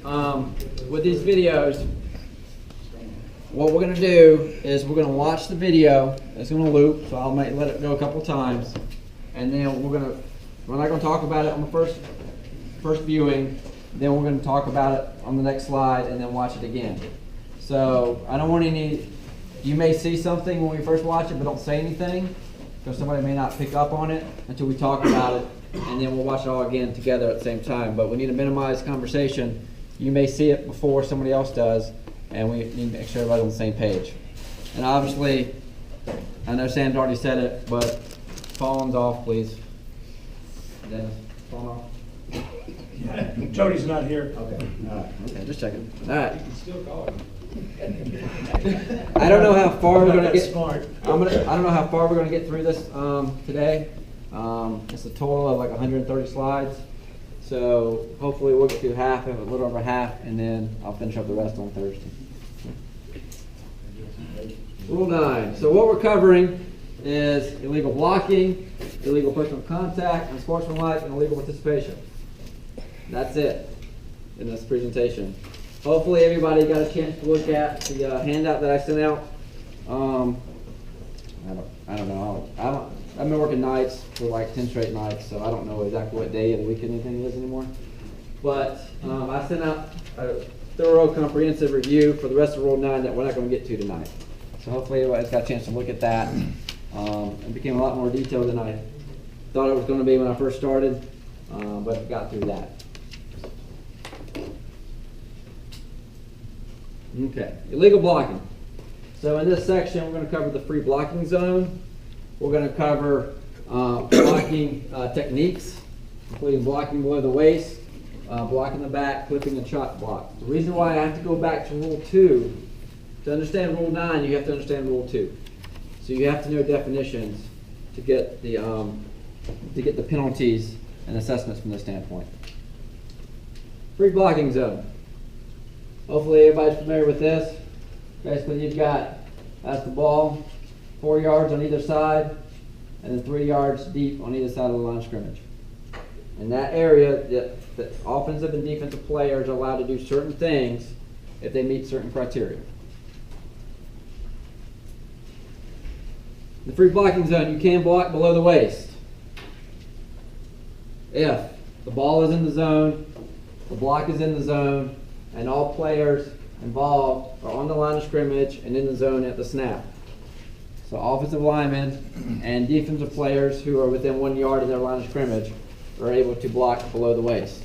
with these videos, what we're going to do is we're going to watch the video. It's going to loop, so I'll let it go a couple times, and then we're not going to talk about it on the first viewing. Then we're going to talk about it on the next slide, and then watch it again. So I don't want any. You may see something when we first watch it, but don't say anything, because somebody may not pick up on it until we talk about it, and then we'll watch it all again together at the same time. But we need to minimize conversation. You may see it before somebody else does, and we need to make sure everybody's on the same page. And obviously, I know Sam's already said it, but phones off, please. Dennis, phone off. Jody's not here. Okay. All right. Okay, just checking. All right. You can still call him. I don't know how far we're going to get. Smart. I don't know how far we're going to get through this today. It's a total of like 130 slides. So hopefully we'll get through half of it, a little over half, and then I'll finish up the rest on Thursday. Rule 9. So what we're covering is illegal blocking, illegal personal contact, unsportsmanlike, and illegal participation. That's it in this presentation. Hopefully everybody got a chance to look at the handout that I sent out. I don't know. I've been working nights for like 10 straight nights, so I don't know exactly what day of the week anything is anymore. But I sent out a thorough, comprehensive review for the rest of Rule 9 that we're not going to get to tonight. So hopefully everybody's got a chance to look at that. It became a lot more detailed than I thought it was going to be when I first started, but got through that. Okay, illegal blocking. So in this section, we're going to cover the free blocking zone. We're going to cover blocking techniques, including blocking below the waist, blocking the back, clipping and chop block. The reason why I have to go back to Rule 2, to understand Rule 9, you have to understand Rule 2. So you have to know definitions to get the penalties and assessments from this standpoint. Free blocking zone. Hopefully everybody's familiar with this. Basically that's the ball, 4 yards on either side, and then 3 yards deep on either side of the line of scrimmage. In that area, the offensive and defensive players are allowed to do certain things if they meet certain criteria. The free blocking zone, you can block below the waist. If the ball is in the zone, the block is in the zone, and all players involved are on the line of scrimmage and in the zone at the snap. So offensive linemen and defensive players who are within 1 yard of their line of scrimmage are able to block below the waist.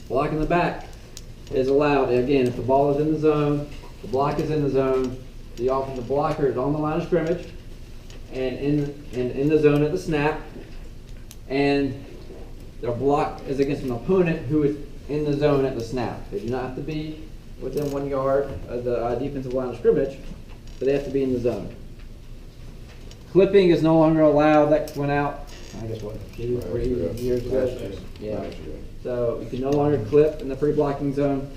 Blocking the back is allowed, again, if the ball is in the zone, the block is in the zone, the offensive blocker is on the line of scrimmage and in the zone at the snap, and their block is against an opponent who is in the zone at the snap. They do not have to be within 1 yard of the defensive line of scrimmage, but they have to be in the zone. Clipping is no longer allowed. That went out, I guess, what, 2, 3 years ago? Yeah. So you can no longer clip in the free blocking zone,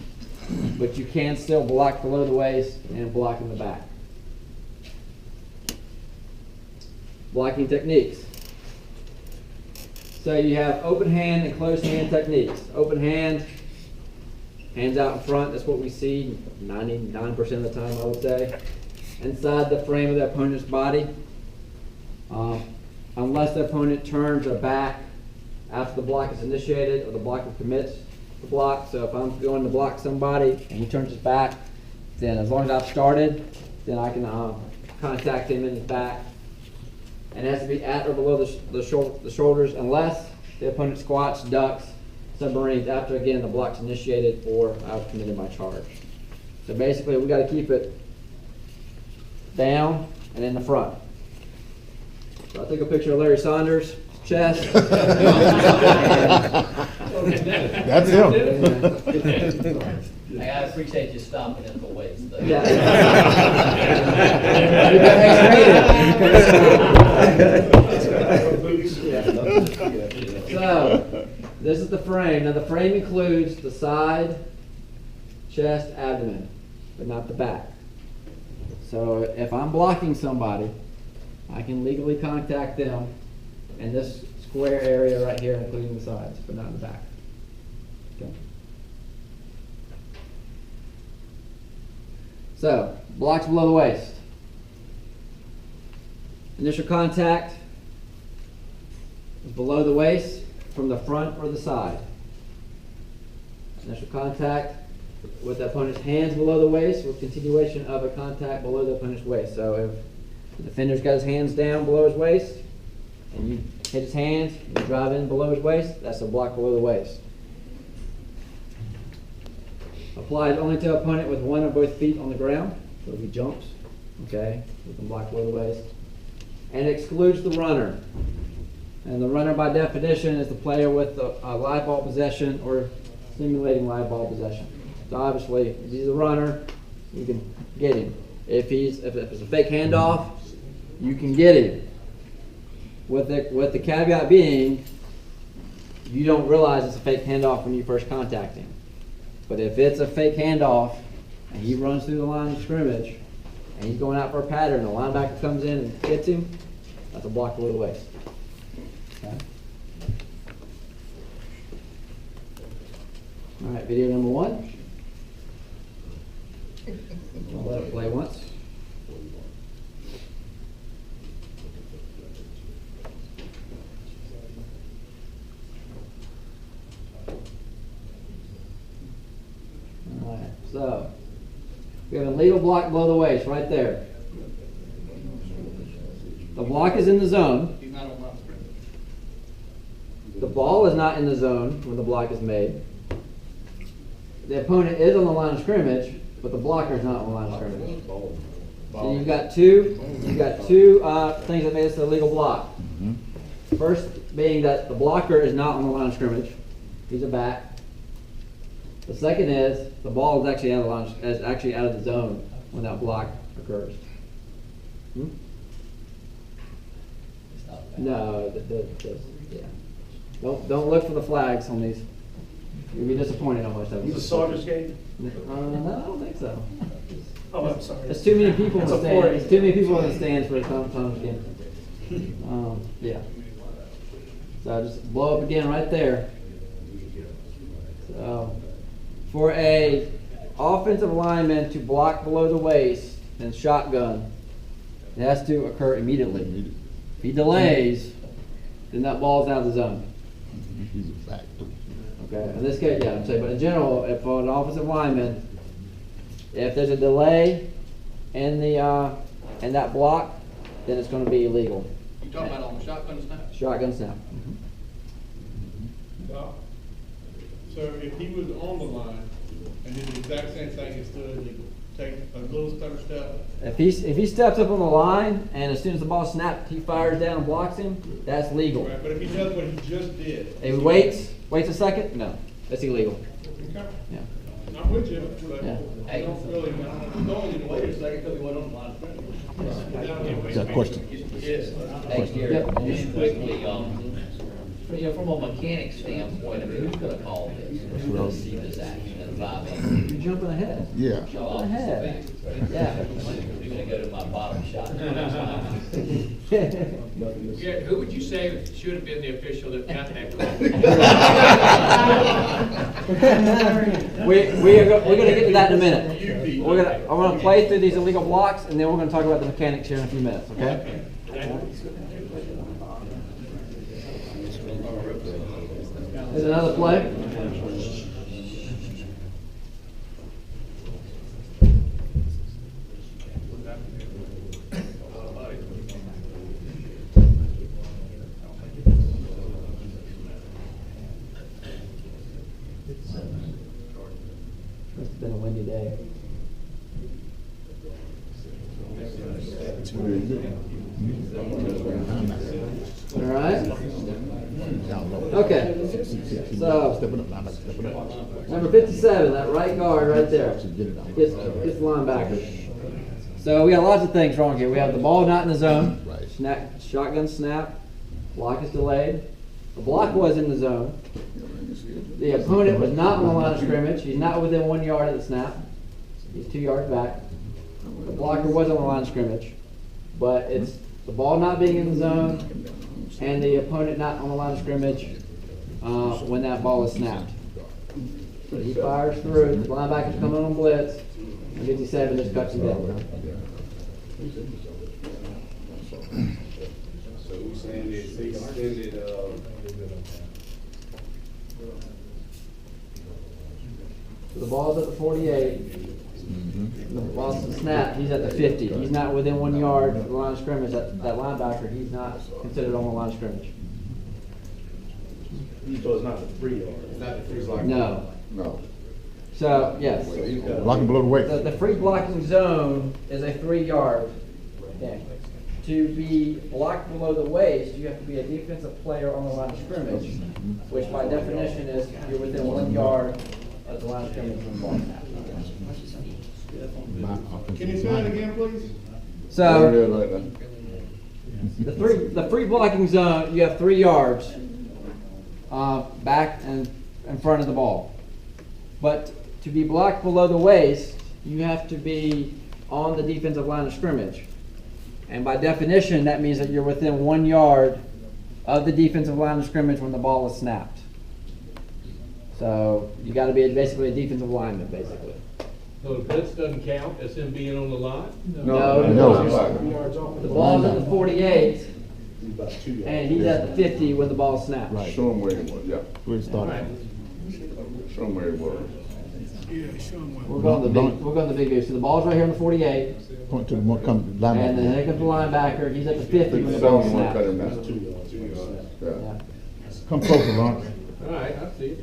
but you can still block below the waist and block in the back. Blocking techniques. So you have open hand and closed hand techniques. Open hand, hands out in front, that's what we see 99% of the time, I would say. Inside the frame of the opponent's body. Unless the opponent turns their back after the block is initiated or the blocker commits the block. So if I'm going to block somebody and he turns his back, then as long as I've started, then I can contact him in his back. And it has to be at or below the shoulders unless the opponent squats, ducks, submarines after, again, the block's initiated or I've committed my charge. So basically, we got to keep it down and in the front. So I took a picture of Larry Saunders' chest. That's him. I appreciate you stopping at the waist, though. Yeah. So, this is the frame. Now the frame includes the side, chest, abdomen, but not the back. So if I'm blocking somebody, I can legally contact them in this square area right here, including the sides, but not in the back. Okay. So, blocks below the waist. Initial contact is below the waist from the front or the side. Initial contact with the opponent's hands below the waist with continuation of a contact below the opponent's waist. So if the defender's got his hands down below his waist and you hit his hands, you drive in below his waist, that's a block below the waist. Applied only to opponent with one or both feet on the ground. So if he jumps, okay, we can block below the waist. And excludes the runner. And the runner by definition is the player with a live ball possession or simulating live ball possession. So obviously, if he's a runner, you can get him. If it's a fake handoff, you can get him. With the caveat being, you don't realize it's a fake handoff when you first contact him. But if it's a fake handoff and he runs through the line of scrimmage and he's going out for a pattern, and the linebacker comes in and hits him, that's a block below the waist. Okay. All right, video number 1. I'll let it play once. All right, so we have a legal block below the waist right there. The block is in the zone. He's not on line of scrimmage. The ball is not in the zone when the block is made. The opponent is on the line of scrimmage, but the blocker is not on the line of scrimmage. So you've got two things that made this a legal block. First being that the blocker is not on the line of scrimmage; he's a back. The second is the ball is actually out of the line, is actually out of the zone when that block occurs. No, yeah. Don't look for the flags on these. You'll be disappointed how much that You was. a Soldier's game? No, I don't think so. Oh, I'm sorry. There's too many people in It's the a stands. 40. There's too many people in the stands for a Tom's game. Yeah. So just blow up again right there. So for a offensive lineman to block below the waist and shotgun, it has to occur immediately. If he delays, then that ball's out of the zone. He's a fact. Okay, in this case, yeah, I'm saying, but in general, if for an offensive lineman, if there's a delay in the in that block, then it's going to be illegal. You talking about on the shotgun snap? Shotgun snap. So if he was on the line and did the exact same thing, it's still illegal. Take a little stutter step. If he steps up on the line and as soon as the ball snapped, he fires down and blocks him, that's legal. Right, but if he does what he just did. If he waits a second, no, that's illegal. Okay. Yeah. I'm with you, but Yeah. I don't really, don't even wait a second because he wasn't on the line of scrimmage. Is that a question? Yes. Hey, Gary, Yep. just quickly, from a mechanic standpoint, I mean, who's gonna call this? Who's gonna see this action at 5 a.m.? You're jumping ahead. Yeah. Jumping ahead. Yeah. You're gonna go to my bottom shot. Yeah, who would you say should have been the official that got that call? We're gonna get to that in a minute. I'm gonna play through these illegal blocks and then we're gonna talk about the mechanics here in a few minutes, okay? There's another play. It's been a windy day. All right. Okay. So number 57, that right guard right there, gets linebacker. So we got lots of things wrong here. We have the ball not in the zone. Snap, shotgun snap. Block is delayed. The block was in the zone. The opponent was not on the line of scrimmage. He's not within 1 yard of the snap. He's 2 yards back. The blocker was on the line of scrimmage, but it's the ball not being in the zone and the opponent not on the line of scrimmage when that ball is snapped. So he fires through, the linebacker's coming on blitz, and 57 just cuts him down. So we saying it's extended, So the ball's at the 48. The ball's snapped, he's at the 50. He's not within 1 yard of the line of scrimmage. That linebacker, he's not considered on the line of scrimmage. so it's not the 3 yard. It's not the 3 yard. No. No. So, yes. Blocking below the waist. The free blocking zone is a 3 yard thing. To be blocked below the waist, you have to be a defensive player on the line of scrimmage, which by definition is you're within 1 yard of the line of scrimmage when the ball snaps. Can you say that again, please? There it So, is right there. the free blocking zone, you have 3 yards back and in front of the ball. But to be blocked below the waist, you have to be on the defensive line of scrimmage. And by definition, that means that you're within 1 yard of the defensive line of scrimmage when the ball is snapped. So you got to be basically a defensive lineman, basically. So the blitz doesn't count as him being on the line? No. The ball's at the 48, He's about 2 yards. and he's at the 50 when the ball snaps. Right. Show him where he was, yeah. Where it started. Show him where he was. We're going to the big view. So the ball's right here on the 48, Point to the one come and then linebacker. here comes the linebacker. He's at the 50 when the Show ball him where cut snaps. him down. 2 yards. 2 yards. Yeah. Yeah. Come closer, Lawrence. All right, I see.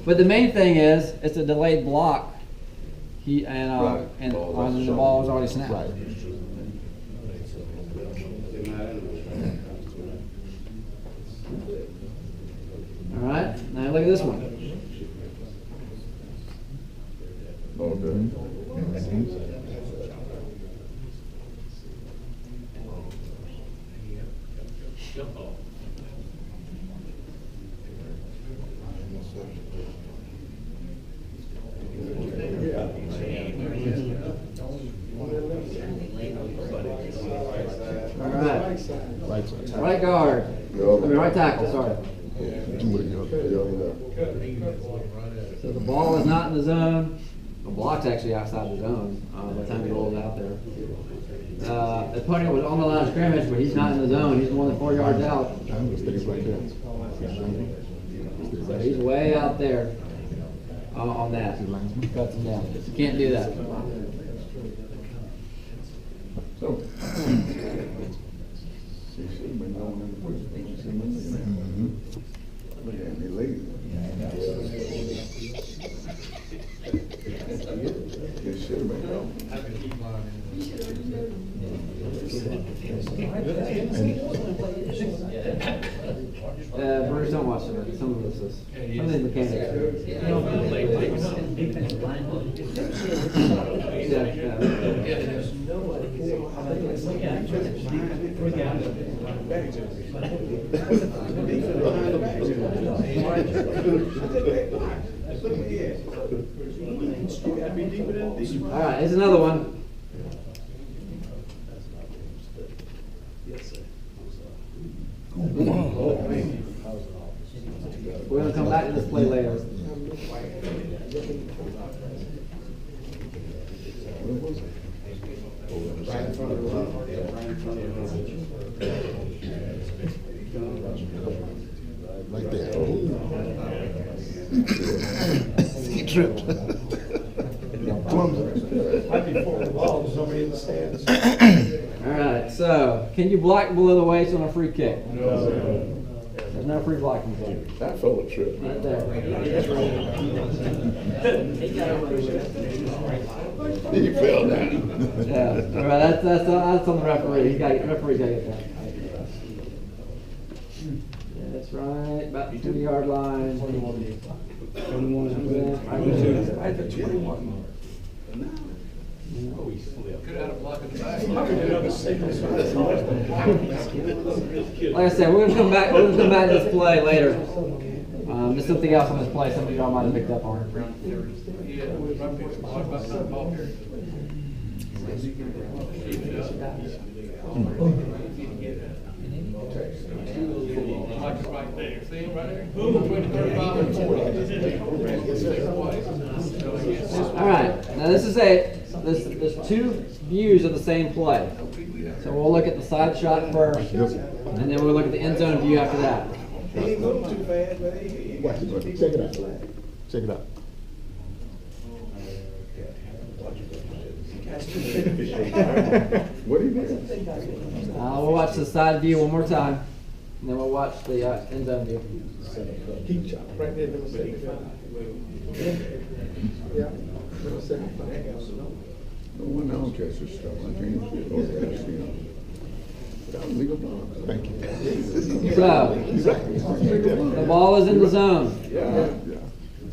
But the main thing is, it's a delayed block. Right. And Ball the doesn't ball is already snapped. Right. All right. Now look at this one. Okay. Jump off. All right. Right side. Right guard. Right tackle. Sorry. So the ball is not in the zone. The block's actually outside the zone by the time he rolls out there. The opponent was on the line of scrimmage, but he's not in the zone. He's more than 4 yards out. I'm gonna stay right there. So he's way out there on that. Cuts him down. You can't do that. So. She should have been going in the first place. She should have been look at him, he lazy. He should have been going. Bruce, don't watch it. Some of this is, some of these mechanics. All right, here's another one. We're going to come back to this play later. Right there. He tripped. I'd be for the ball, there's nobody in the stands. All right, so can you block below the waist on a free kick? No. There's no free blocking zone. That fella tripped. Right there. He fell down. Yeah, all right, that's on the referee. Referee's got to get that. Yeah, that's right, about the 2-yard line. 21. Could have had a block in the back. Like I said, we're gonna come back. We're gonna come back to this play later. There's something else on this play. Some of y'all might have picked up on. Yeah, what about that ball here? Watch it right right there, see him right there? Between 35 and 40. All right, now there's two views of the same play. So we'll look at the side shot first, and then we'll look at the end zone view after that. He ain't moving too fast, but Watch it, brother. Check it out. Check it out. What do you mean? We'll watch the side view one more time, and then we'll watch the end zone view. Keep chop right there, number 75. Yeah, number 75. No one else catches this stuff. I can't see. That was legal block. Thank you. So, the ball is in the zone. Yeah.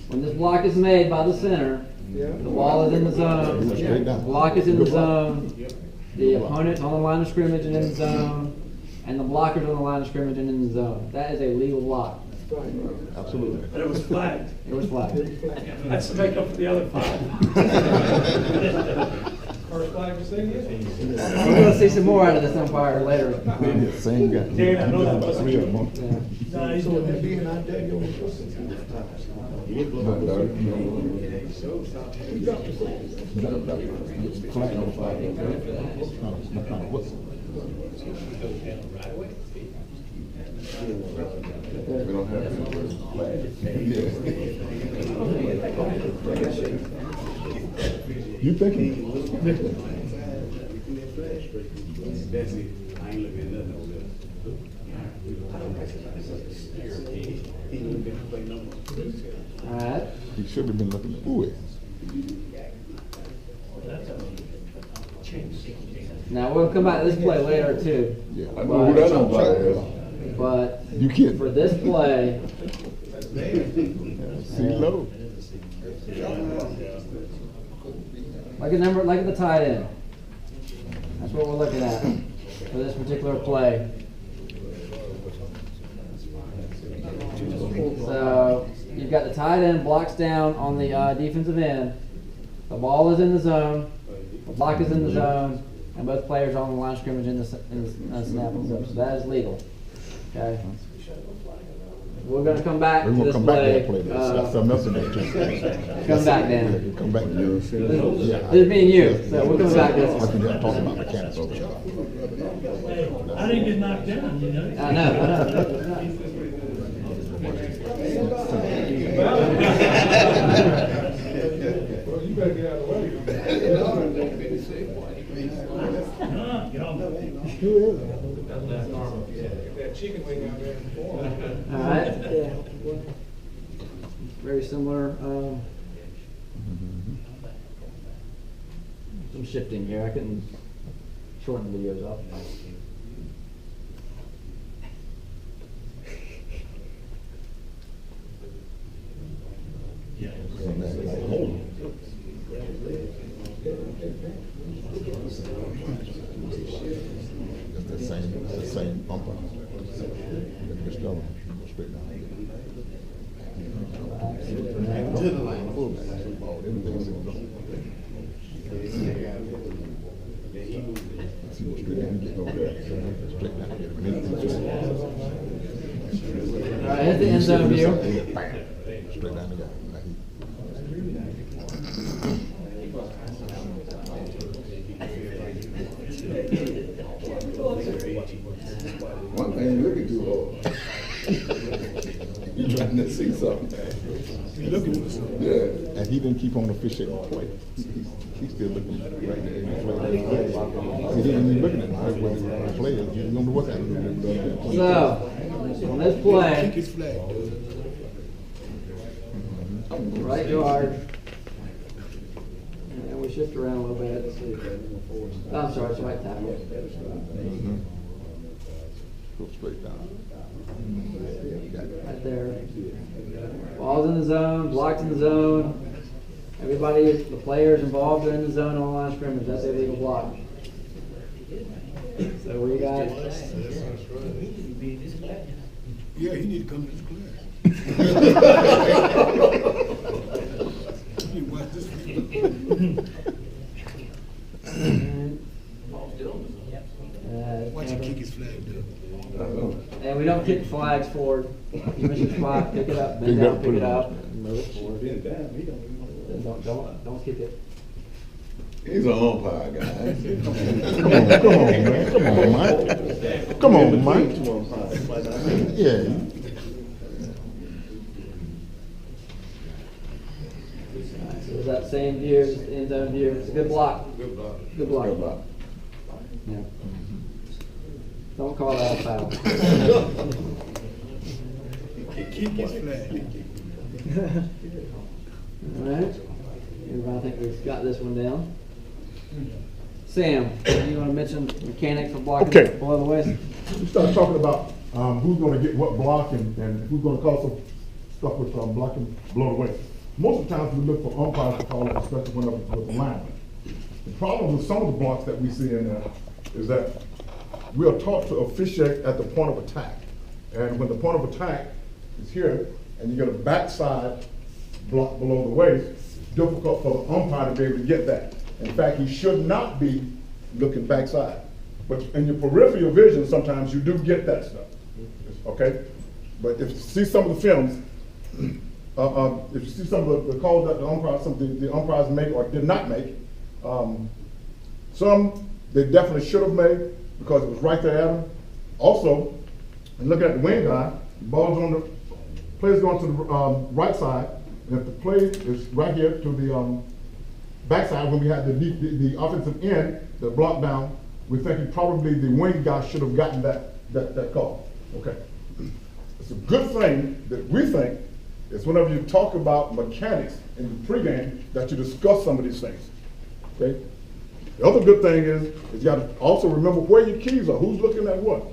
When this block is made by the center, Yeah. the ball is in the zone, Straight the down. block is in the zone, the opponent's on the line of scrimmage and in the zone, and the blocker's on the line of scrimmage and in the zone. That is a legal block. Right. Absolutely. But it was flagged. It was flagged. That's to make up for the other 5. First flag was seen yet? We're going to see some more out of this umpire later. Same guy. Dan, I know that About wasn't 3 of them. Yeah. No, he's So doing that it. being out there, you're We don't have You thinking? That's it. I ain't looking at nothing over there. He ain't looking at play no more. All right. He should have been looking at Bowie. Now, we'll come back to this play later, too. Yeah. I know who that umpire is. But You kidding? for this play, See low. like at the tight end. That's what we're looking at for this particular play. So you've got the tight end blocks down on the defensive end. The ball is in the zone. The block is in the zone, and both players are on the line of scrimmage in the snap and stuff. So that is legal. Okay. We're going to come back We're to gonna this come back play. there and play this. Got something else in there too. Come back, Dan. Come back. This is me and you, so we're coming back to I this. think I'm talking about mechanics over here. I didn't get knocked down, you know? I know. Well, you better get out of the way. Get off. Who is it? That chicken wing out there. All right. Very similar. Some shifting here. I couldn't shorten the videos up. That's the same bumper. Mr. Go straight down. To the line. Fullback. Everything's in the zone. See what's straight down, get over there. Straight down, get it. All right, here's the end zone view. Bam. Straight down the guy. One thing you looking too hard. You trying to see something. You looking for something. Yeah. And he didn't keep on officiating the play. He's still looking right there. He didn't even looking at the play. You don't know what happened. So, on this play, his flag. right guard, and we shift around a little bit. I'm sorry, it's right tackle. Go straight down. Right there. Ball's in the zone, blocked in the zone. Everybody, the players involved are in the zone on the line of scrimmage. That's a legal block. So what you got? Yeah, he need to come to this class. You watch this. Watch him kick his flag down. And we don't kick flags forward. You miss your spot, pick it up, bend Pick it down, up, pick put it it up, on. and move it forward. Bend down, he don't even know. Then don't kick it. He's an umpire guy. Come on, Mike. Yeah. So is that same view, just the end zone view? It's a good block. Good block. Good block. Yeah. Don't call that a foul. Keep his flag. All right. Everybody think we've got this one down? Sam, you want to mention mechanics for blocking Okay. below the waist? We start talking about who's going to get what block and who's going to call some stuff with blocking below the waist. Most of the times we look for umpires to call that, especially whenever it's with the lineman. The problem with some of the blocks that we see in there is that we are taught to officiate at the point of attack. And when the point of attack is here and you get a backside block below the waist, it's difficult for the umpire to be able to get that. In fact, he should not be looking backside. But in your peripheral vision, sometimes you do get that stuff, okay? But if you see some of the films, if you see some of the calls that the umpires make or did not make, some they definitely should have made because it was right there at them. Also, and look at the wing guy, the ball's on the, play's going to the right side, and if the play is right here to the backside, when we had the offensive end that blocked down, we think probably the wing guy should have gotten that call. Okay. It's a good thing that we think is whenever you talk about mechanics in the pregame that you discuss some of these things. Okay. The other good thing is you got to also remember where your keys are. Who's looking at what?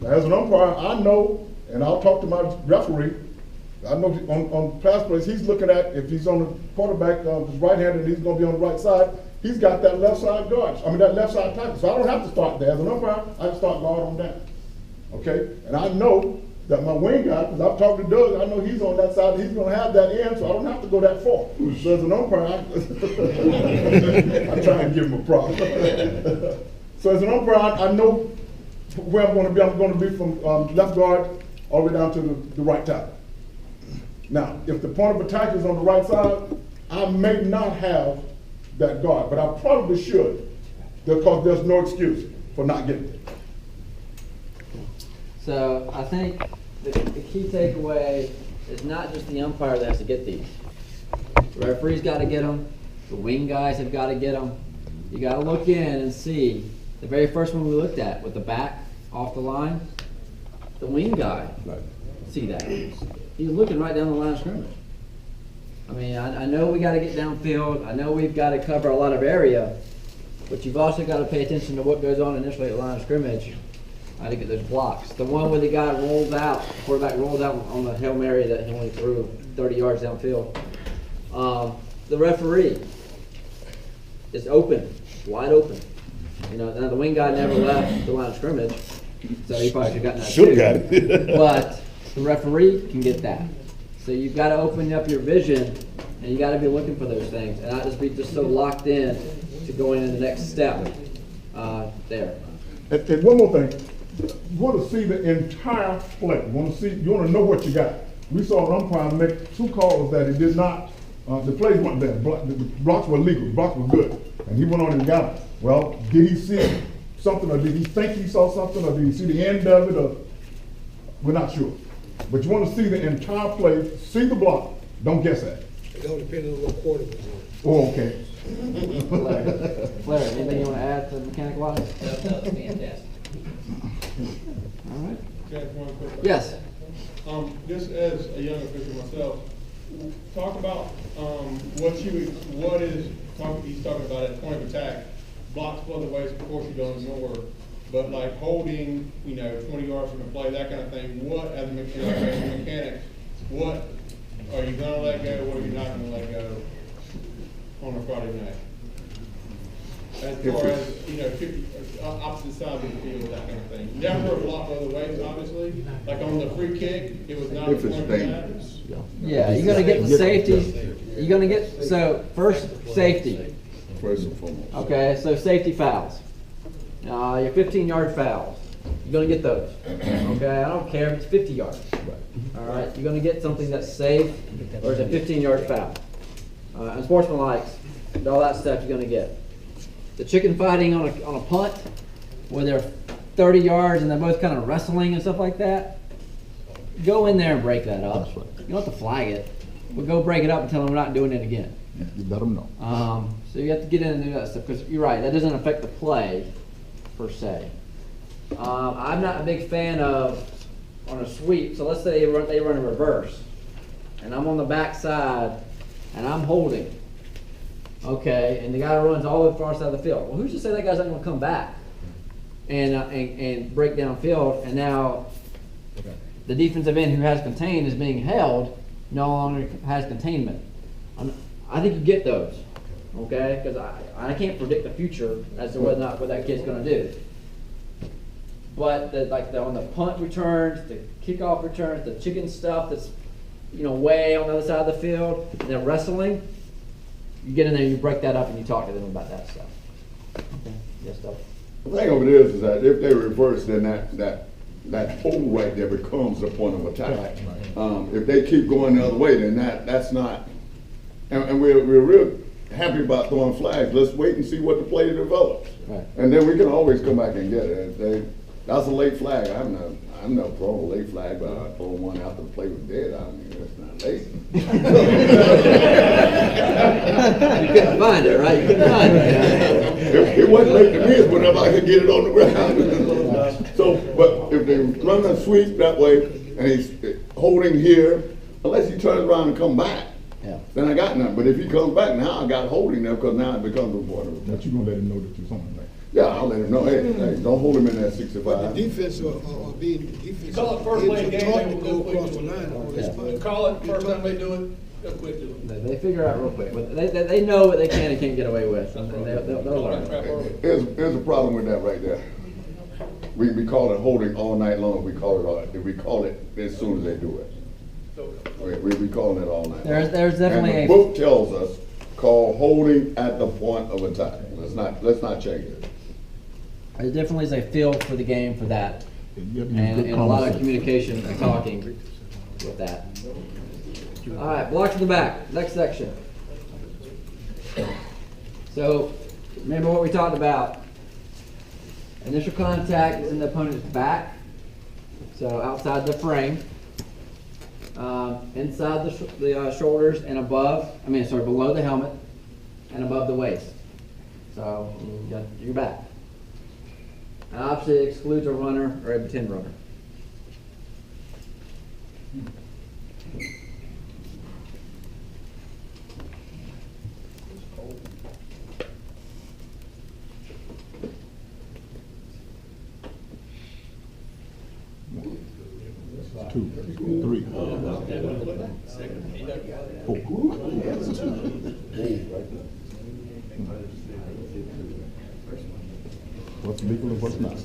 Now, as an umpire, I know, and I'll talk to my referee. I know on pass plays, he's looking at, if he's on the quarterback, his right-handed, he's going to be on the right side. He's got that left side guard. I mean, that left side tackle. So I don't have to start there. As an umpire, I can start guard on down. Okay? And I know that my wing guy, because I've talked to Doug, I know he's on that side. He's going to have that end, so I don't have to go that far. So as an umpire, I try and give him a prop. So as an umpire, I know where I'm going to be. I'm going to be from left guard all the way down to the right tackle. Now, if the point of attack is on the right side, I may not have that guard, but I probably should, because there's no excuse for not getting it. So I think the key takeaway is not just the umpire that has to get these. The referee's got to get them. The wing guys have got to get them. You got to look in and see. The very first one we looked at with the back off the line, the wing guy, see that. He's looking right down the line of scrimmage. I mean, I know we got to get downfield. I know we've got to cover a lot of area, but you've also got to pay attention to what goes on initially at the line of scrimmage. I to get those blocks. The one where the guy rolls out, the quarterback rolls out on the Hail Mary that he only threw 30 yards downfield. The referee is open, wide open. You know, now the wing guy never left the line of scrimmage, so he probably should have gotten that Should too. have got it. But the referee can get that. So you've got to open up your vision, and you got to be looking for those things, and not just be so locked in to going in the next step there. And one more thing, you want to see the entire play. You want to know what you got. We saw an umpire make two calls that he did not. The plays weren't there. The blocks were legal. The blocks were good, and he went on and got it. Well, did he see something, or did he think he saw something, or did he see the end of it? Or we're not sure. But you want to see the entire play, see the block. Don't guess at it. It all depends on what quarter was in. Oh, okay. Blair, anything you want to add to mechanic wise? That was fantastic. All right. Jack, one quick question. Yes. Just as a young official myself, talk about he's talking about at point of attack, blocks below the waist, of course you don't ignore, but like holding, 20 yards from the play, that kind of thing, what, as a mechanic, what are you gonna let go, what are you not gonna let go on a Friday night? As far as, opposite sides of the field, that kind of thing. Never a block below the waist, obviously, like on the free kick, it was not a If it's point of attack. dangerous. Yeah, you're going to get the safeties. You're going to get, so first, safety. First and foremost. Okay, so safety fouls. Your 15-yard fouls. You're gonna get those, okay? I don't care if it's 50 yards. All right, you're gonna get something that's safe, or it's a 15-yard foul. And sportsmanlike, all that stuff you're gonna get. The chicken fighting on a punt, where they're 30 yards and they're both kind of wrestling and stuff like that, go in there and break that up. That's right. You don't have to flag it, but go break it up and tell them we're not doing it again. You let them know. So you have to get in and do that stuff, because you're right, that doesn't affect the play, per se. I'm not a big fan of, on a sweep, so let's say they run a reverse, and I'm on the back side, and I'm holding, okay, and the guy runs all the way far side of the field. Well, who's to say that guy's not gonna come back and break down field, and now the defensive end who has contained is being held, no longer has containment. I think you get those, okay, because I can't predict the future as to whether or not what that kid's gonna do. But on the punt returns, the kickoff returns, the chicken stuff that's, way on the other side of the field, and then wrestling, you get in there, you break that up, and you talk to them about that stuff. Okay, yes, stuff. The thing of it is that if they reverse, then that hole right there becomes the point of attack. If they keep going the other way, then that's not, and we're real happy about throwing flags. Let's wait and see what the play develops. Right. And then we can always come back and get it. That's a late flag. I'm not throwing a late flag, but I throw one after the play was dead. I mean, that's not late. You couldn't find it, right? You couldn't find it. It wasn't late to me. It's whenever I could get it on the ground. So, but if they run a sweep that way and he's holding here, unless he turns around and come back, then I got nothing. But if he comes back, now I got holding there, because now it becomes a point of attack. But you're gonna let him know that you're something like. Yeah, I'll let him know. Hey, don't hold him in that 65. But the defense are being defensive. Call it first play of the game, Taught they to will go go across the quickly. line on this part. Call it first time they do it, go quickly. They figure out real quick, but they know what they can and can't get away with, and they'll learn. Here's a problem with that right there. We call it holding all night long. We call it as soon as they do it. We calling it all night. There's definitely and the book tells us call holding at the point of attack. Let's not change it. There definitely is a feel for the game for that, You have to use and good a lot of conversation. communication and talking with that. All right, blocks in the back, next section. So, remember what we talked about. Initial contact is in the opponent's back, so outside the frame, inside the shoulders and below the helmet and above the waist. So, you got your back. And obviously it excludes a runner or a pretend runner. Two, three, four. What's legal and what's not?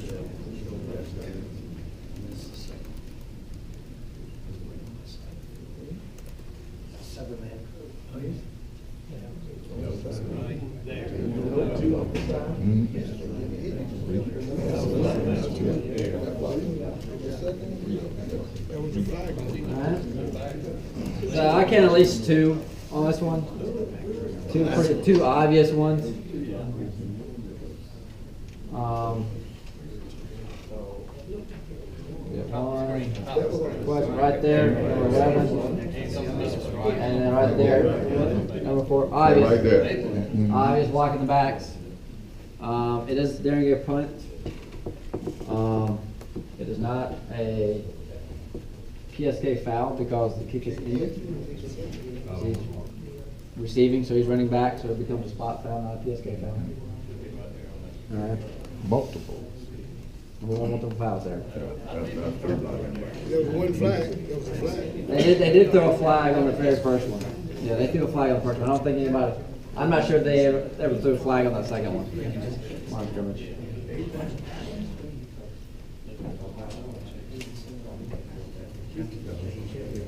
So I count at least two on this one. Two obvious ones. One right there, number 11, and then right there, number 4. Obvious. Right there. Obvious block in the backs. It is during a punt. It is not a PSK foul because the kick is ended. He's receiving, so he's running back, so it becomes a spot foul, not a PSK foul. All right. Multiple. We want multiple fouls there. There was one flag, there was a flag. They did throw a flag on the very first one. Yeah, they threw a flag on the first one. I don't think anybody, I'm not sure if they ever threw a flag on that second one. Line of scrimmage.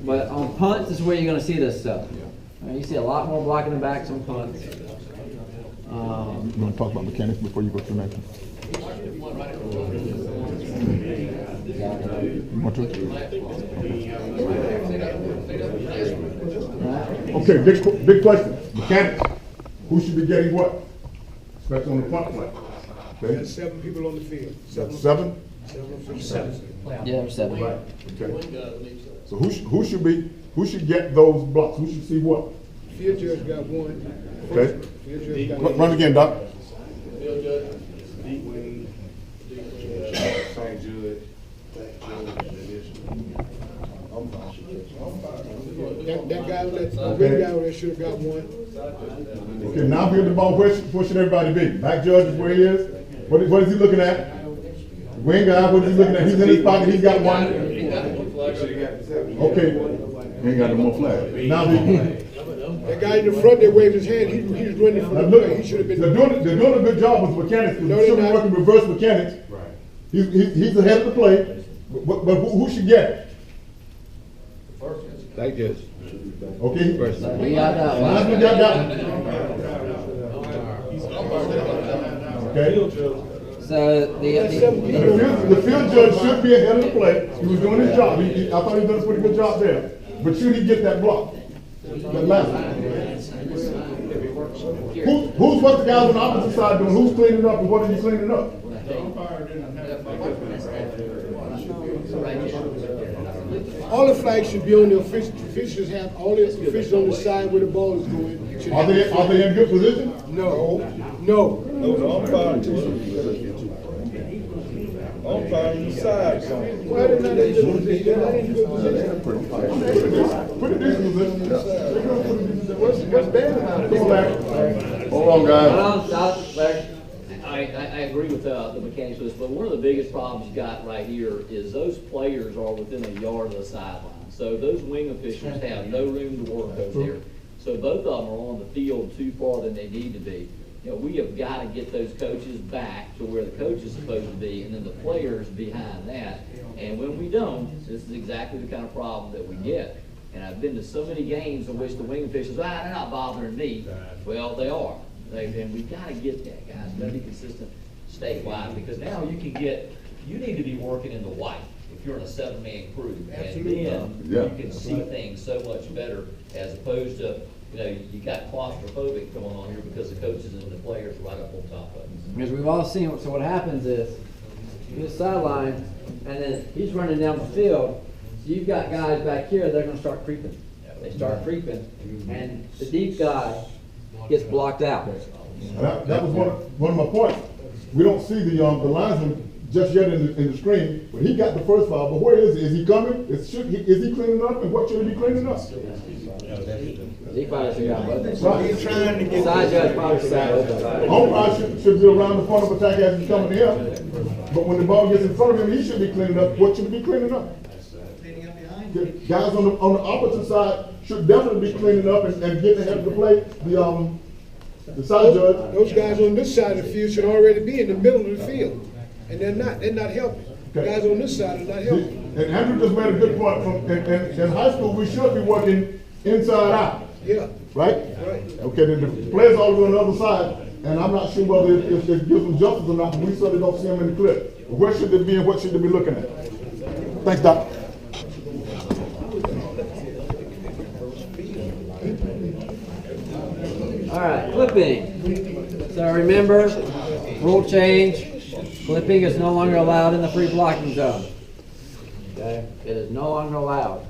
But on punts is where you're going to see this stuff. You see a lot more blocking the backs on punts. You want to talk about mechanics before you go to the next one? You want to? Okay, big question. Mechanics, who should be getting what? Especially on the front flank. Okay, There's 7 people on the field. that's 7? 7 officials. Yeah, there's 7. Right, okay. So who should get those blocks? Who should see what? Field judge got 1. Okay. Field judge got 1. Run again, Doc. Bill Judge, Same judge. That guy with that big guy over there should have got 1. Okay, now here's the ball. Where should everybody be? Back judge is where he is. What is he looking at? Wing guy, what is he looking at? He's in his pocket, he's got 1. Okay, he ain't got no more flag. Now That guy in the front that waved his hand, he's running from the play. He should have been. they're doing a good job with mechanics. No, They should be they're not. working reverse mechanics. He's ahead of the play, but who should get it? That gets. Okay? We got that one. Linesman got that one. Okay? So The field judge should be ahead of the play. He was doing his job. I thought he was doing a pretty good job there. But should he get that block? That last one. Who's what the guys on the opposite side doing? Who's cleaning up and what are you cleaning up? All the flags should be on the officials. Officials have all the officials on the side where the ball is going. Should Are have- they in good position? No. Those are umpire umpire on the side. Why they not in good position? They're not in good position. Pretty decent position. What's bad about it? Go back. Hold on, guys. I agree with the mechanics of this, but one of the biggest problems you got right here is those players are within a yard of the sideline. So those wing officials have no room to work over there. So both of them are on the field too far than they need to be. You know, we have got to get those coaches back to where the coach is supposed to be, and then the players behind that. And when we don't, this is exactly the kind of problem that we get. And I've been to so many games in which the wing officials, they're not bothering me. Well, they are. And we've got to get that, guys. We've got to be consistent statewide, because now you need to be working in the white if you're in a 7-man crew. Absolutely. And then you can see things so much better, as opposed to, you got claustrophobic going on here because the coaches and the players are right up on top of it. Because we've all seen, so what happens is, you sideline, and then he's running down the field, so you've got guys back here, they're gonna start creeping. They start creeping, and the deep guy gets blocked out. That was one of my points. We don't see the linesman just yet in the screen, but he got the first foul. But where is he? Is he coming? Is he cleaning up? And what should he be cleaning up? He probably should have got both. Right. He's trying to get. Side judge probably should have both. Umpire should be around the front of attack as he's coming to him. But when the ball gets in front of him, he should be cleaning up. What should he be cleaning up? The guys on the opposite side should definitely be cleaning up and getting ahead of the play. The side judge. Those guys on this side of the field should already be in the middle of the field, and they're not. They're not helping. The Okay. guys on this side are not helping. And Andrew just made a good point. In high school, we should be working inside out, Yeah. right? Right. Okay, then the players all on the other side, and I'm not sure whether it gives them justice or not, but we certainly don't see them in the clip. Where should they be and what should they be looking at? Thanks, Doc. All right, clipping. So remember, rule change, clipping is no longer allowed in the free blocking zone. Okay, it is no longer allowed.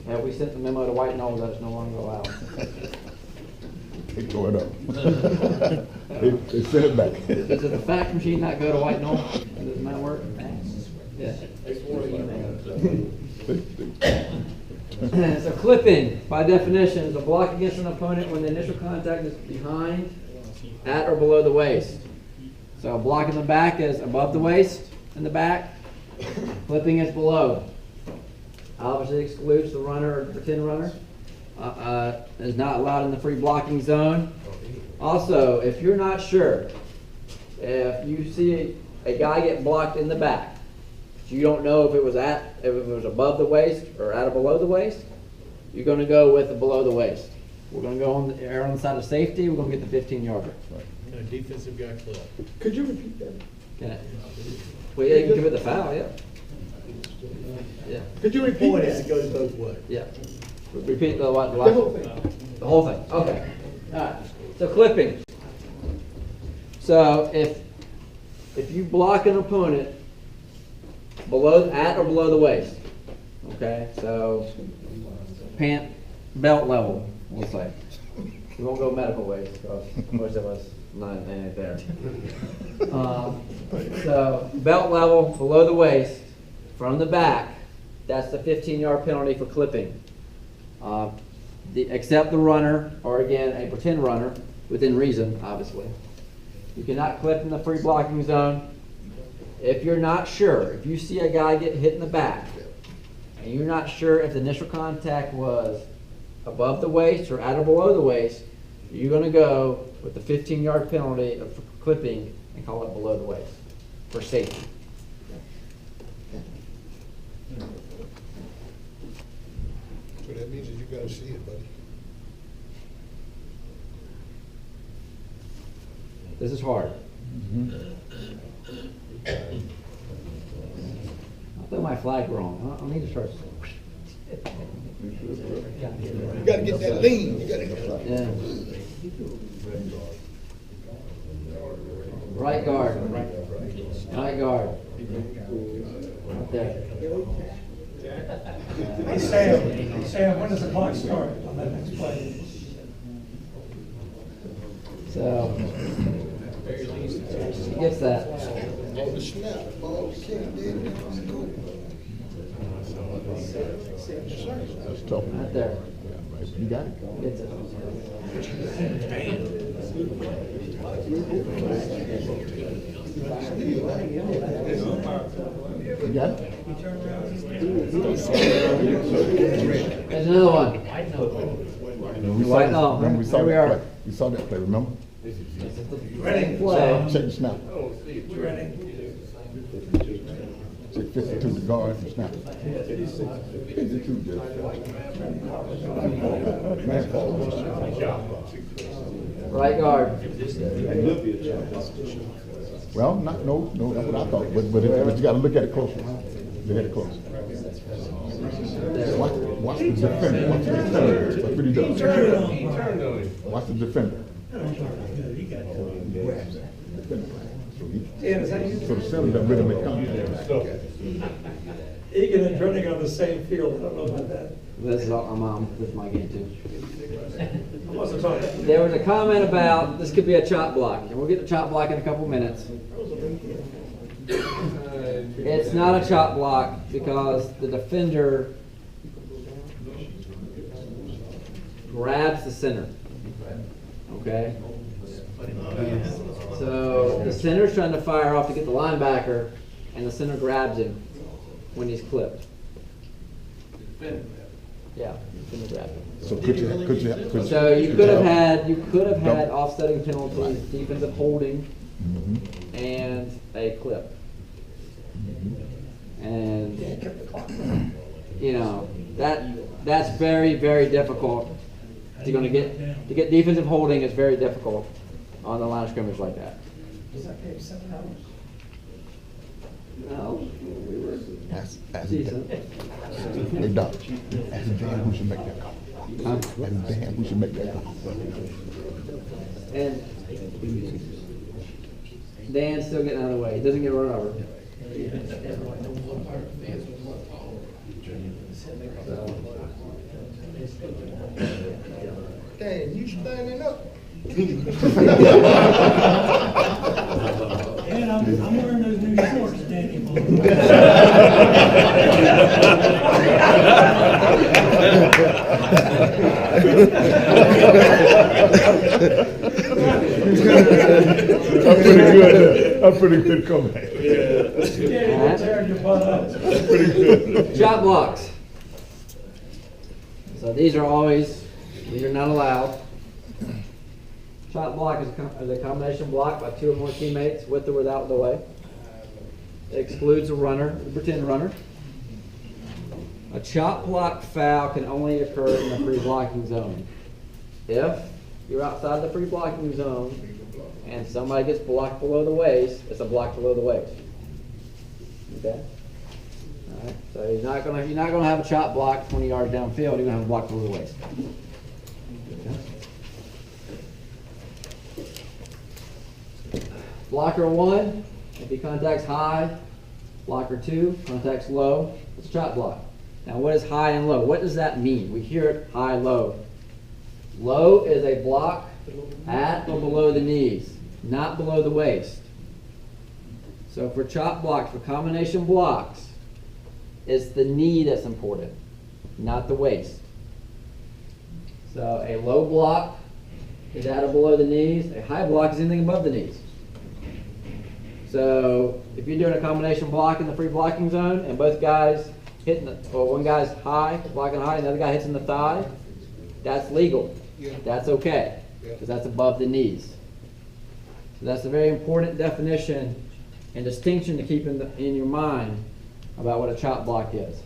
Have we sent the memo to White Knoll that it's no longer allowed? They tore it up. They sent it back. Does the fax machine not go to White Knoll? Does that work? Yeah. So clipping, by definition, is a block against an opponent when the initial contact is behind, at, or below the waist. So a block in the back is above the waist in the back. Clipping is below. Obviously excludes the runner or pretend runner. Is not allowed in the free blocking zone. Also, if you're not sure, if you see a guy get blocked in the back, you don't know if it was above the waist or at or below the waist, you're going to go with the below the waist. We're going to go on the side of safety. We're going to get the 15-yarder. Defensive guy club. Could you repeat that? Okay. Well, yeah, you can commit the foul, yeah. Yeah, Could you repeat that? It goes both ways. yeah. Repeat the what? The whole thing. The whole thing, okay. All right, so clipping. So if you block an opponent at or below the waist, okay, so pant belt level, we'll say. We won't go medical waist because most of us ain't there. So belt level below the waist from the back, that's the 15-yard penalty for clipping. Except the runner, or again, a pretend runner, within reason, obviously. You cannot clip in the free blocking zone. If you're not sure, if you see a guy get hit in the back, and you're not sure if the initial contact was above the waist or at or below the waist, you're going to go with the 15-yard penalty of clipping and call it below the waist for safety. So that means that you gotta see it, buddy. This is hard. I thought my flag wrong. I need to start. You gotta get that lean. You gotta get Yeah. Right guard. Right guard. Right there. Hey, Sam, when does the clock start on that next play? So, he gets that. all the snap, all the kick, That's tough. Right there. You got it. Gets it. You got it? There's another one. We saw, White, no, remember we saw here we that are. play. We saw that play, remember? Ready? Play. Check the snap. Ready? Check 52 the guard and snap. 52 just. Man fall. Right guard. Well, no, that's what I thought, but you gotta look at it closer. Look at it closer. Watch the defender, watch the defender, that's what he does. Watch the defender. So the center doesn't really make contact. Egan and Drenning on the same field, I don't know about that. This is this is my game too. I wasn't talking. There was a comment about this could be a chop block, and we'll get to chop block in a couple minutes. It's not a chop block because the defender grabs the center. Okay? So the center's trying to fire off to get the linebacker, and the center grabs him when he's clipped. Yeah, the center grabs him. So could So you could have had offsetting penalties, defensive holding, and a clip. And you know that's very, very difficult. To get defensive holding is very difficult on the line of scrimmage like that. No, we were decent. Hey, Doc, as a Dan, who should make that call? As a Dan, who should make that call? And Dan's still getting out of the way. He doesn't get run over. Dang, you standing up. And I'm wearing those new shorts, Danny. That's pretty good comeback. Tearing your butt up. Pretty good. Chop blocks. So these are not allowed. Chop block is a combination block by two or more teammates with or without the way. It excludes a runner, the pretend runner. A chop block foul can only occur in the free blocking zone if you're outside the free blocking zone, and somebody gets blocked below the waist, it's a block below the waist. Okay? All right. So you're not gonna have a chop block 20 yards downfield. You're gonna have a block below the waist. Okay. Blocker 1, if he contacts high. Blocker 2, contacts low. It's a chop block. Now, what is high and low? What does that mean? We hear it high, low. Low is a block at or below the knees, not below the waist. So for chop blocks, for combination blocks, it's the knee that's important, not the waist. So a low block is at or below the knees. A high block is anything above the knees. So if you're doing a combination block in the free blocking zone and both guys hitting one guy's high, blocking high, and the other guy hits in the thigh, that's legal. That's okay, because that's above the knees. So that's a very important definition and distinction to keep in your mind about what a chop block is.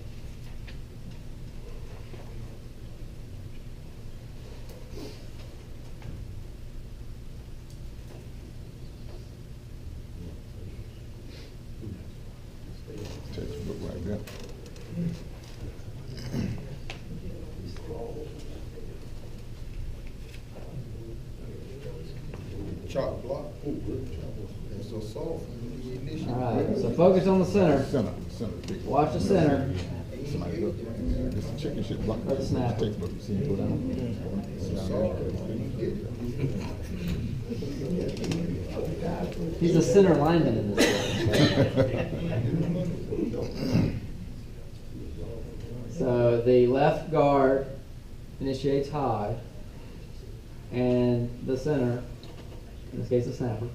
Textbook right there. Chop block. It's so soft. All right, so focus on the center. Center. Watch the center. Somebody look. This is chicken shit block. Or the snap. Textbook. You see him go down. He's a center lineman in this game. So the left guard initiates high, and the center, in this case the snapper,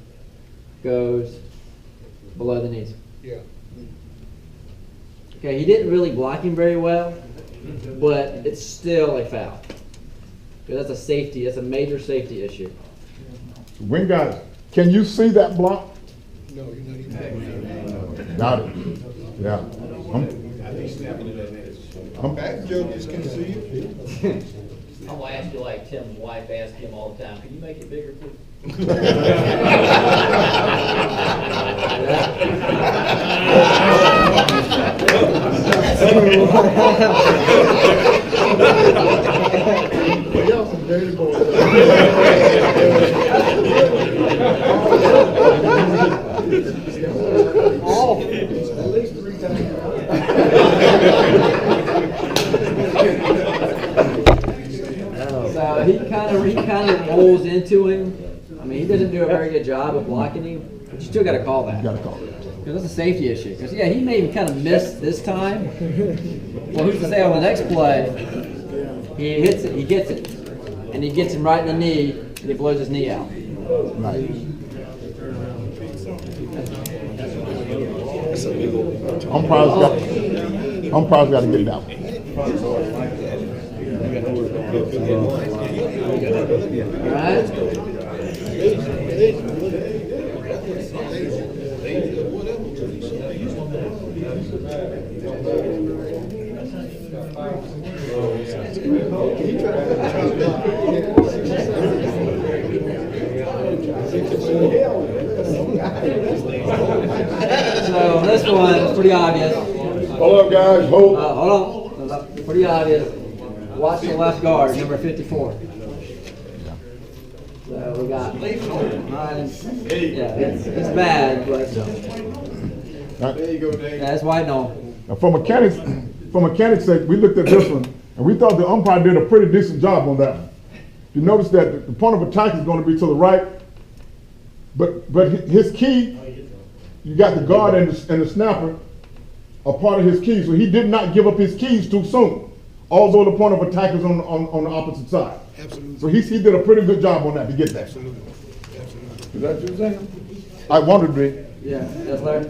goes below the knees. Yeah. Okay, he didn't really block him very well, but it's still a foul. Because that's a safety, that's a major safety issue. Wing guys, can you see that block? No, you're not even. Got it. Yeah. Back judges can see it. I'm gonna ask you like Tim's wife asked him all the time, can you make it bigger, please? Y'all some dirty boys. At least 3 times. So he kind of rolls into him. I mean, he doesn't do a very good job of blocking him, but you still got to call that. You gotta call it. Because that's a safety issue. Because yeah, he may kind of miss this time. Well, who's to say on the next play he hits it, he gets it, and he gets him right in the knee, and he blows his knee out. Right. Umpires got to get it out. All right. So this one is pretty obvious. Hold up, guys. Hold. Hold on. Pretty obvious. Watch the left guard, number 54. So we got 9. Yeah, it's bad, but There you go, Dave. yeah, it's wide known. Now, for mechanics' sake, we looked at this one, and we thought the umpire did a pretty decent job on that one. You notice that the point of attack is going to be to the right, but his key, you got the guard and the snapper are part of his keys, so he did not give up his keys too soon, although the point of attack is on the opposite side. Absolutely. So he did a pretty good job on that to get that. Absolutely. Absolutely. Is that what you're saying? I wondered, Rick. Yeah, yes, Larry?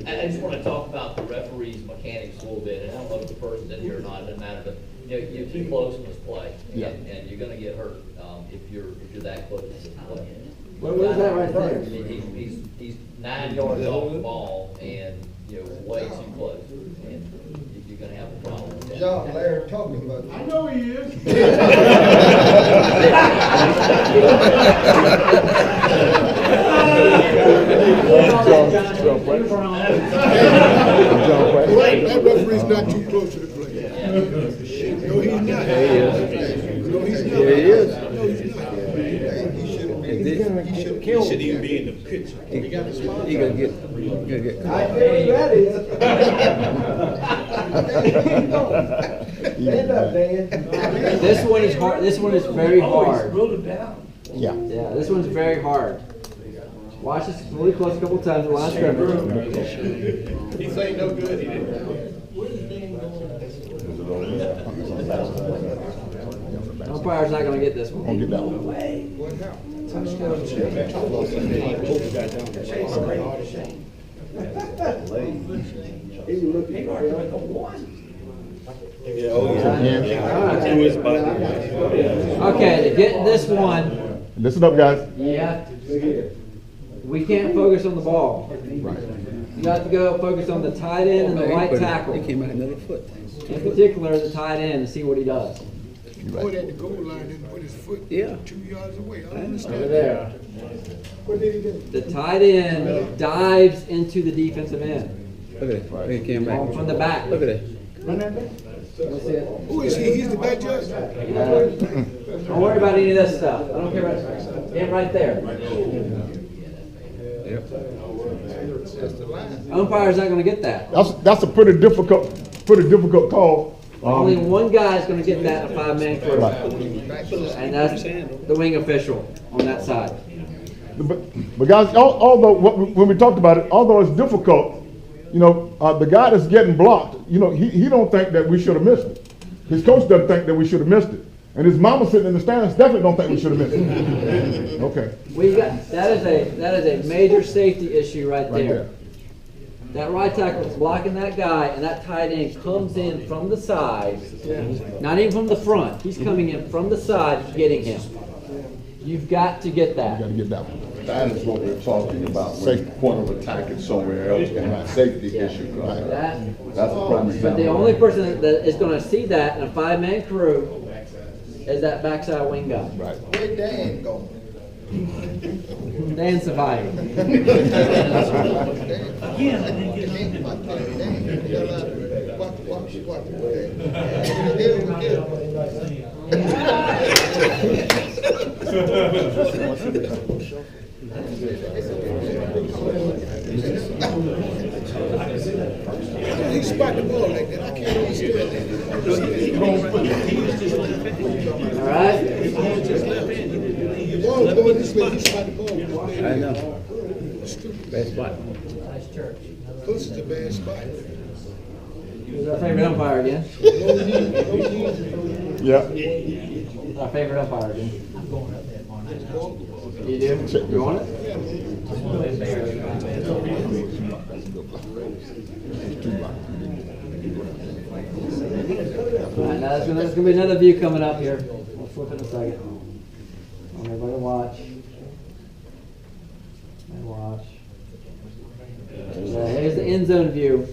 I just want to talk about the referee's mechanics a little bit, and I don't know if the person's in here or not, it doesn't matter, but you're too close in this play, and you're gonna get hurt, if you're that close to this play. What is that right there? I mean, he's 9 yards off the ball, and, way too close, and you're gonna have a problem with that. John, Larry talking about. I know he is. That referee's not too close to the plate. No, he's not. Yeah, he is. No, he's not. Yeah, he is. No, he's not. He should even be in the picture. He gonna get I feel ready. Stand up, Dan. This one is hard. This one is very hard. Yeah. Yeah, this one's very hard. Watch this really close a couple times. The line of scrimmage. He's ain't no good, he didn't. Umpire's not going to get this one. Don't get that one. Okay, to get this one, Listen up, guys. we can't focus on the ball. Right. You got to go focus on the tight end and the right tackle. He came out another foot. In particular, the tight end, and see what he does. Put at the goal line and put his foot 2 yards away. I Over understand. there. What did he do? The tight end dives into the defensive end. Look at that. He came back. From the back. Look at that. Who is he? He's the back judge? Don't worry about any of this stuff. I don't care about him right there. Yep. Umpire's not going to get that. That's a pretty difficult call. Only one guy is going to get that in a 5-man crew. Right. And that's the wing official on that side. But guys, although when we talked about it, although it's difficult, you know, the guy that's getting blocked, you know, he don't think that we should have missed it. His coach doesn't think that we should have missed it. And his mama sitting in the stands definitely don't think we should have missed it. Okay. That is a major safety issue right there. That right tackle is blocking that guy, and that tight end comes in from the side, not even from the front. He's coming in from the side, getting him. You've got to get that. You got to get that one. That is what we're talking about, when the point of attack is somewhere else, and that safety issue. That's a prime example. But the only person that is going to see that in a 5-man crew is that backside wing guy. Right. Where Dan go? Dan survived. He spot the ball like that. I can't understand that. All right? The ball going this way, he spot the ball. I know. Bad spot. This is a bad spot. Who's our favorite umpire again? Yeah. Our favorite umpire again. You do? You want it? All right, now there's gonna be another view coming up here. We'll flip in a second. Everybody watch. Watch. Here's the end zone view.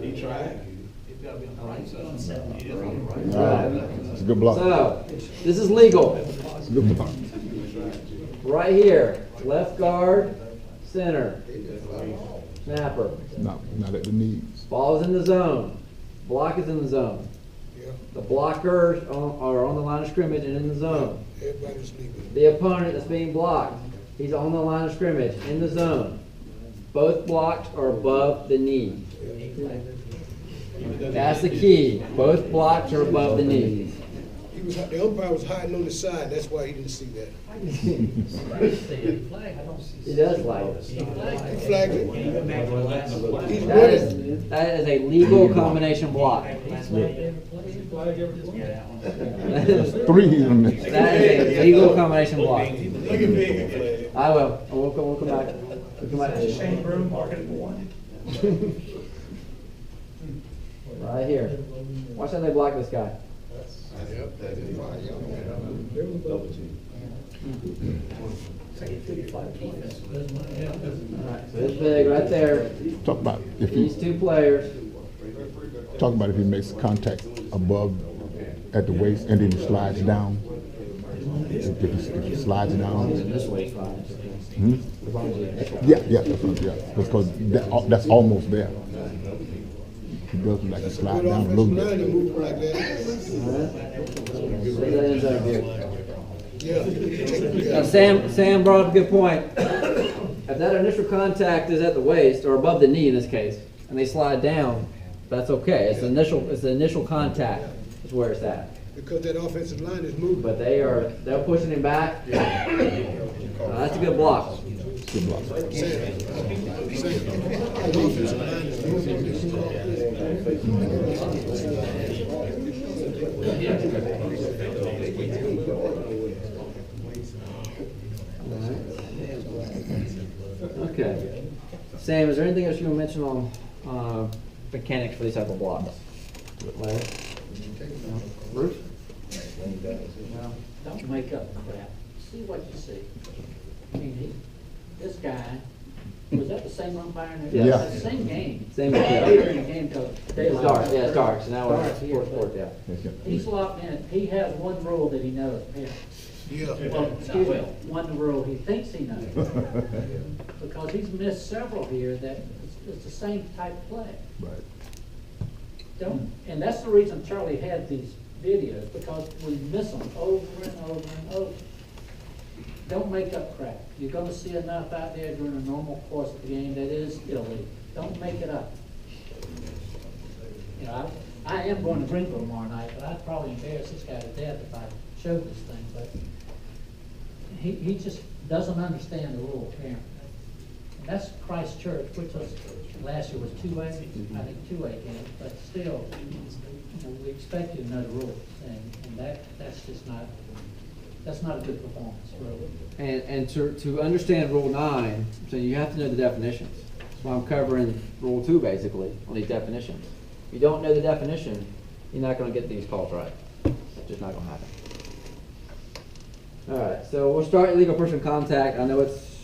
He tried. It's a good block. So, this is legal. It's a good block. Right here, left guard, center, snapper. No, not at the knees. Ball is in the zone. Block is in the zone. The blockers are on the line of scrimmage and in the zone. Everybody's leaving. The opponent that's being blocked, he's on the line of scrimmage, in the zone. Both blocks are above the knee. That's the key. Both blocks are above the knee. The umpire was hiding on the side. That's why he didn't see that. He does flag it. He flagged it. He's running. That is a legal combination block. Three he's gonna miss. That is a legal combination block. I will. We'll come back. We'll come back. Right here. Watch how they block this guy. Alright, so it's big right there. Talk about if These he, two players. talk about if he makes contact above at the waist and then he slides down. If he slides down. This way, fine. Hmm? Yeah, because that's almost there. He does like a slide Good down a offensive little line, bit. they move like that. So that ends up here. Yeah. Now, Sam brought up a good point. If that initial contact is at the waist, or above the knee in this case, and they slide down, that's okay. It's the initial contact is where it's at. Because that offensive line is moving. But they're pushing him back. That's a good block. Good block. That offensive line is Okay. Sam, is there anything else you want to mention on mechanics for these type of blocks? Larry? No? Bruce? Don't make up crap. See what you see. I mean, this guy, was that the same umpire? Yeah. It's the same game. Same Later in the game, till It's daylight. dark, yeah, it's dark, so now we're Dark here. fourth, yeah. He's locked in. He has one rule that he knows. Yeah. Well, excuse me, one rule he thinks he knows. Because he's missed several here that it's the same type of play. Right. Don't, and that's the reason Charlie had these videos, because we miss them over and over and over. Don't make up crap. You're gonna see enough out there during a normal course of the game that is illegal. Don't make it up. You know, I am going to Greenville tomorrow night, but I'd probably embarrass this guy to death if I showed this thing, but he just doesn't understand the rule, apparently. And that's Christ Church, which was, last year was 2A, I think 2A game, but still, you know, we expect you to know the rules, and that's just not, that's not a good performance, really. And to understand Rule 9, so you have to know the definitions. That's why I'm covering Rule 2 basically on these definitions. If you don't know the definition, you're not going to get these calls right. It's just not going to happen. All right, so we'll start illegal personal contact. I know it's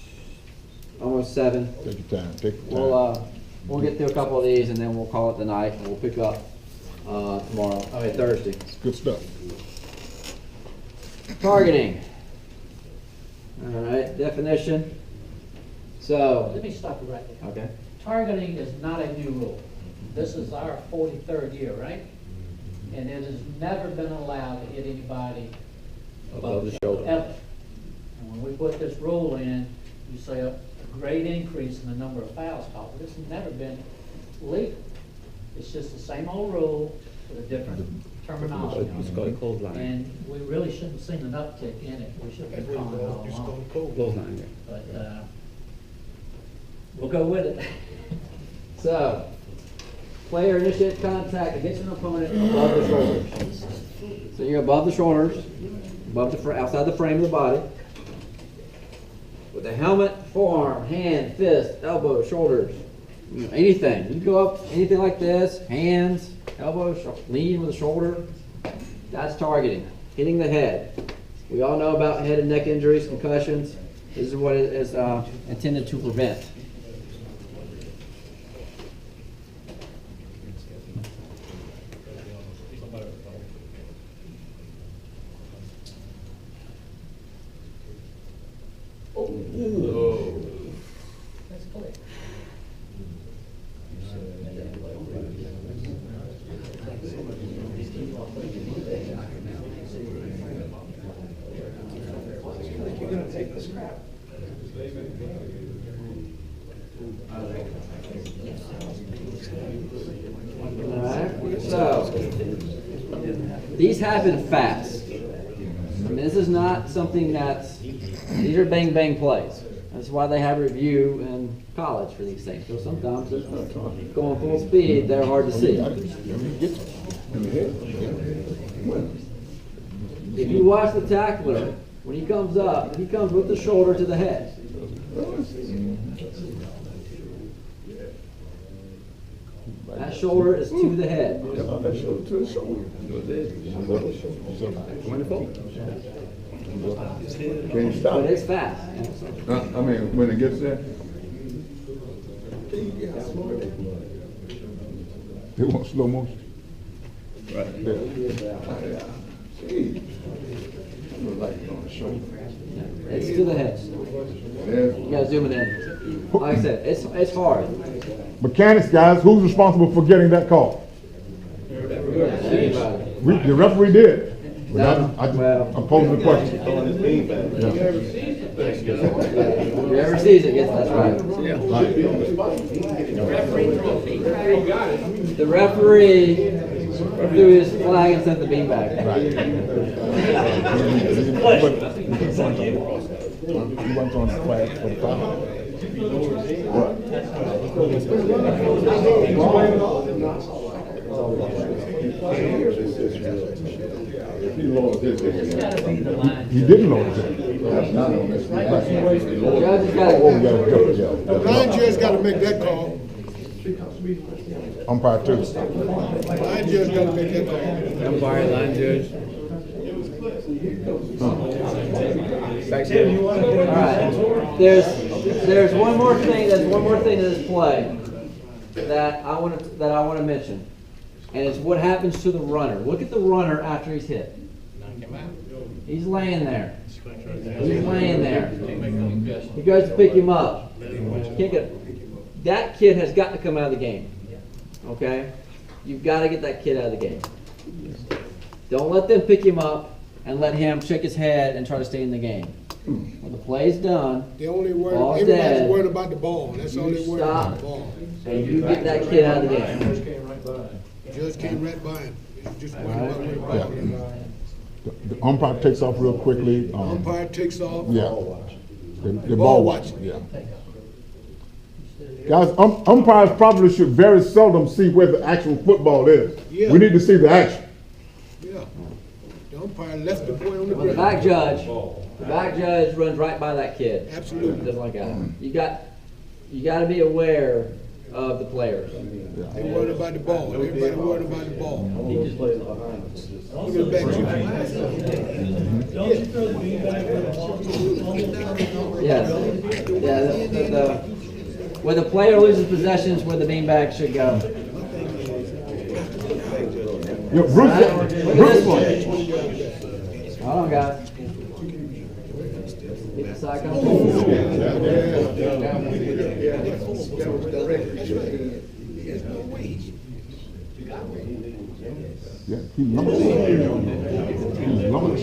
almost 7. Take your time. Take your time. We'll get through a couple of these and then we'll call it the night and we'll pick up tomorrow. Thursday. Good stuff. Targeting. All right, definition. So. Let me stop you right there. Okay. Targeting is not a new rule. This is our 43rd year, right? And it has never been allowed to hit anybody above the shoulder, ever. And when we put this rule in, you say a great increase in the number of fouls called, but this has never been legal. It's just the same old rule with a different terminology. It's called a clothesline. And we really shouldn't have seen an uptick in it. We should have been calling it all along. Clothesline. But we'll go with it. So, player initiates contact against an opponent above the shoulders. So you're above the shoulders, above the outside the frame of the body, with a helmet, forearm, hand, fist, elbow, shoulders, you know, anything. You can go up anything like this, hands, elbows, lean with the shoulder. That's targeting, hitting the head. We all know about head and neck injuries, concussions. This is what it is intended to prevent. That's clear. You're gonna take the scrap. Alright, so these happen fast. I mean, this is not something that's, these are bang bang plays. That's why they have review in college for these things. So sometimes they're going full speed, they're hard to see. If you watch the tackler, when he comes up, he comes with the shoulder to the head. That shoulder is to the head. That shoulder to the shoulder. Can you stop? But it's fast. I mean, when it gets there. They want slow motion. Right. See. Look like it's on the shoulder. It's to the head. You gotta zoom it in. Like I said, it's hard. Mechanics, guys, who's responsible for getting that call? Everybody. The referee did. But Well- I'm posing the question. Whoever sees it gets that's right. The referee threw his flag and sent the beanbag. He went on the flag for the foul. If he lost this, He didn't know it. that's not on this. Judge has got Oh, it. The line judge gotta make that call. Umpire two. Line judge gotta make that call. Umpire, line judge. All right. There's one more thing. There's one more thing to this play that I want to mention, and it's what happens to the runner. Look at the runner after he's hit. He's laying there. He's laying there. He goes to pick him up. Can't get. That kid has got to come out of the game. Okay? You've got to get that kid out of the game. Don't let them pick him up and let him shake his head and try to stay in the game. When the play's done, They only worry, Ball's everybody's dead. worried about the ball. That's all they worry about, the stop. ball. And you get that kid out of the game. Judge came right by him. He's just worried about where the ball is. The umpire takes off real quickly. Umpire takes off. Yeah. The Ball ball watching. Yeah. Guys, umpires probably should very seldom see where the actual football is. Yeah. We need to see the action. Yeah. The umpire left the boy on the Well, the ground. back judge runs right by that kid. Absolutely. Just like that. You got to be aware of the players. They worried about the ball. Everybody worried about the ball. Look at the back Yes. Yeah. Where the player loses possessions, where the beanbag should go. Yeah, Bruce, Look at this one. Hold on, guys. Get the side yeah, he's lumbered. He's lumbered.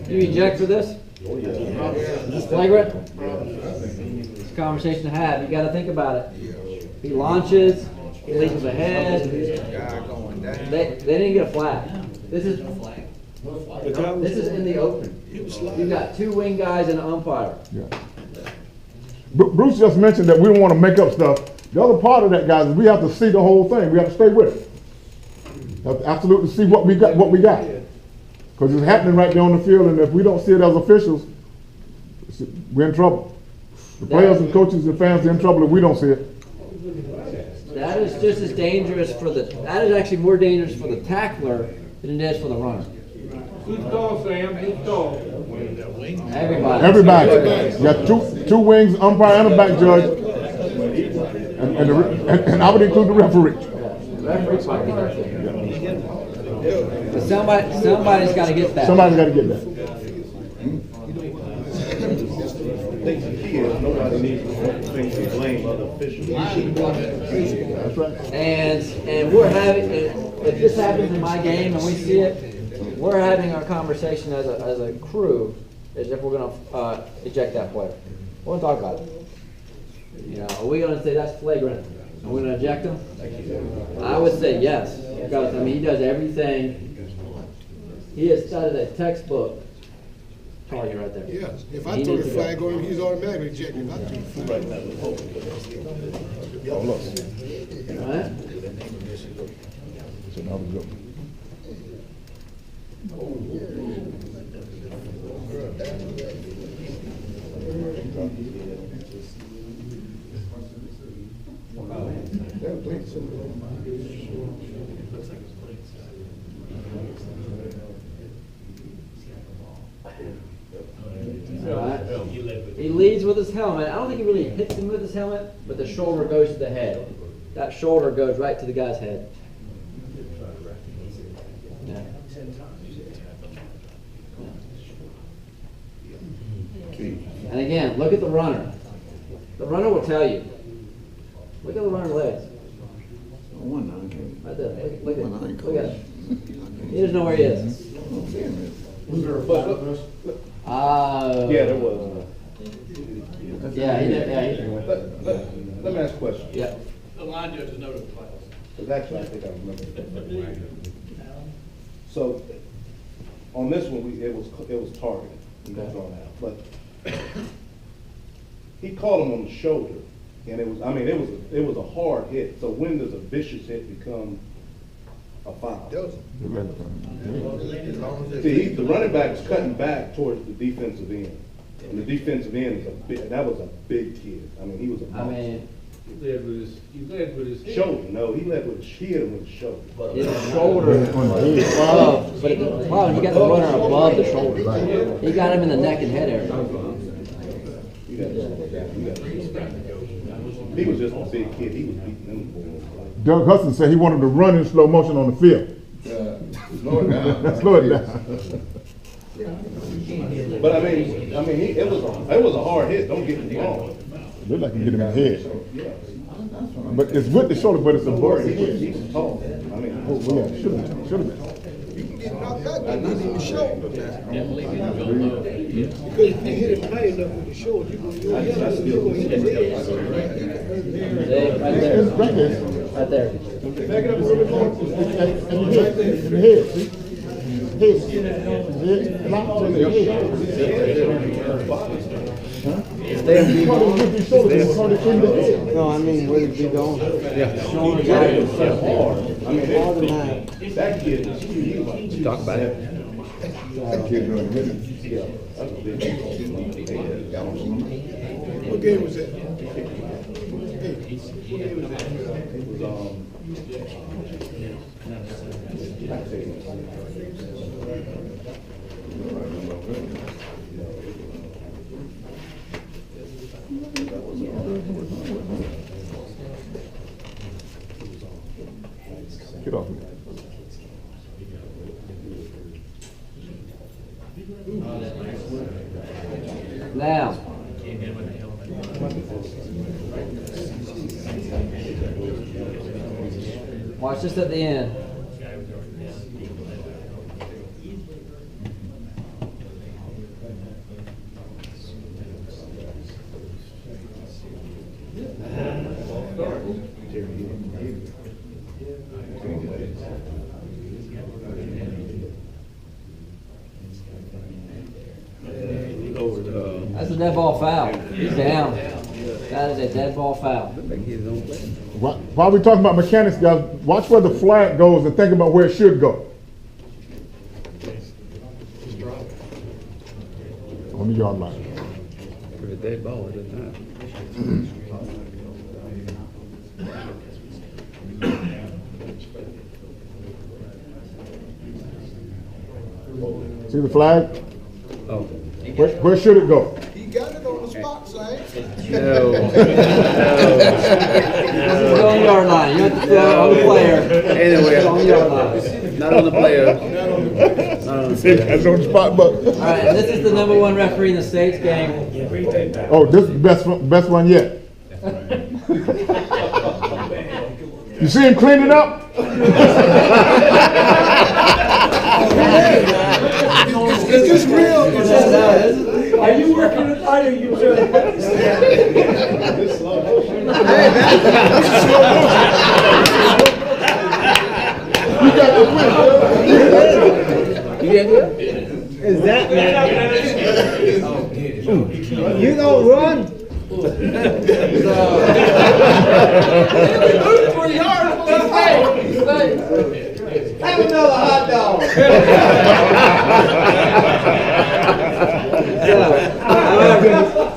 You eject for this? Is this flagrant? It's a conversation to have. You got to think about it. He launches. He leaps ahead. They didn't get a flag. This is in the open. You got two wing guys and an umpire. Yeah. Bruce just mentioned that we don't want to make up stuff. The other part of that, guys, is we have to see the whole thing. We have to stay with it. We have to absolutely see what we got. Because it's happening right there on the field, and if we don't see it as officials, we're in trouble. The players and coaches and fans are in trouble if we don't see it. That is just as dangerous that is actually more dangerous for the tackler than it is for the runner. Who's called, Sam? Who's called? Everybody. You got two wings, umpire and a back judge, and I would include the referee. The referee's might be there too. But somebody's got to get that. Somebody's got to get that. Nobody needs to blame other officials. That's right. And we're having, if this happens in my game and we see it, we're having our conversation as a crew, as if we're going to eject that player. We're going to talk about it. You know, are we going to say that's flagrant? Are we going to eject him? I would say yes, because I mean he does everything. He has started a textbook target right there. Yeah, if I He throw needs the to go. flag on him, he's automatically ejected. If I throw the flag. Oh, look. All right? It's another good one. Alright. He leads with his helmet. I don't think he really hits him with his helmet, but the shoulder goes to the head. That shoulder goes right to the guy's head. Yeah. And again, look at the runner. The runner will tell you. Look at the runner's legs. Right there. Look at it. He doesn't know where he is. Was there a fight with us? Yeah, there was. Yeah, he did. Yeah, Let me ask a question. yeah. The line judge is noted the class. Because actually, I think I remember. So, on this one, it was targeted. He was drawn out. But he caught him on the shoulder. And it was a hard hit. So when does a vicious hit become a foul? See, the running back was cutting back towards the defensive end. And the defensive end that was a big kid. I mean, he was a monster. He led with his head. Shoulder, no, he hit him with his shoulder. His shoulder above, but wow, he got the runner above the shoulder. He got him in the neck and head area. He was just a big kid. He was beating them boys. Doug Hudson said he wanted to run in slow motion on the field. Slow it down. Slow it down. But I mean, it was a hard hit. Don't get me wrong. Looked like he hit him in the head. Yeah. But it's with the shoulder, but it's above the head. He's tall. I mean, Oh, yeah, should have been. You can get knocked out, get hit in the shoulder. Definitely need to go low. Because if you hit it high enough with the shoulder, you're going to hit his Right there. It's right there. Right there. And the head, in the head, see? Head. Locked in the head. No, I mean, where did you go? shoulder guy was so hard. I mean, that kid was huge. Talk about it. That kid doing it. Yeah, that's a big kid. What game was that? It was, Get off me. Now. Watch this at the end. That's a dead ball foul. He's down. That is a dead ball foul. While we're talking about mechanics, guys, watch where the flag goes and think about where it should go. On the yard line. With a dead ball, it doesn't See the flag? Oh. Where should it go? He got it on the spot, Sam. No. This is on the yard line. You have to throw on the player. Anyway, on the yard line. not on the player. That's on the spot, but. All right, and this is the #1 referee in the state's game. Oh, this is the best one yet. You see him cleaning up? Is this real? Are you working it out or you doing it? Is that man? You don't run? Have another hot dog.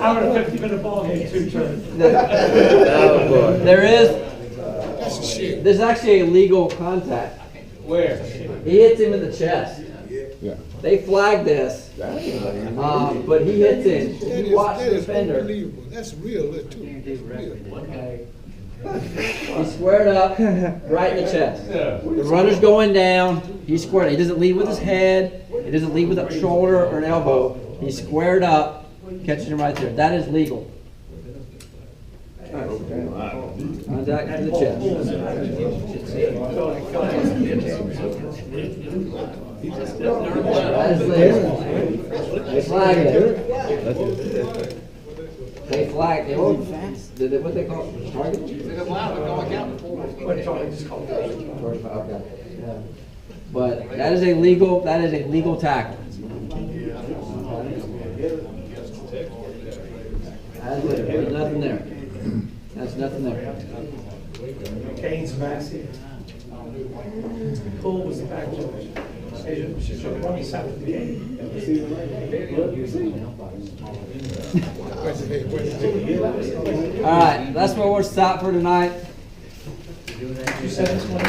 I'm in a 50-minute ball game, 2 turns. There is there's actually a legal contact. Where? He hits him in the chest. Yeah. They flagged this, but he hits him. That You watch that the is defender. unbelievable. That's real, that too. He's squared up, right in the chest. The runner's going down. He's squared. He doesn't lead with his head. He doesn't lead with a shoulder or an elbow. He's squared up, catching him right there. That is legal. Contact to the chest. That is legal. They flag it. They flag it. What they call it? Target? Okay. Yeah. But that is a legal tackle. There's nothing there. That's nothing there. Kane's massive. Cole was the back judge. Ronnie sat with the game. All right, that's where we'll stop for tonight. You said it's one.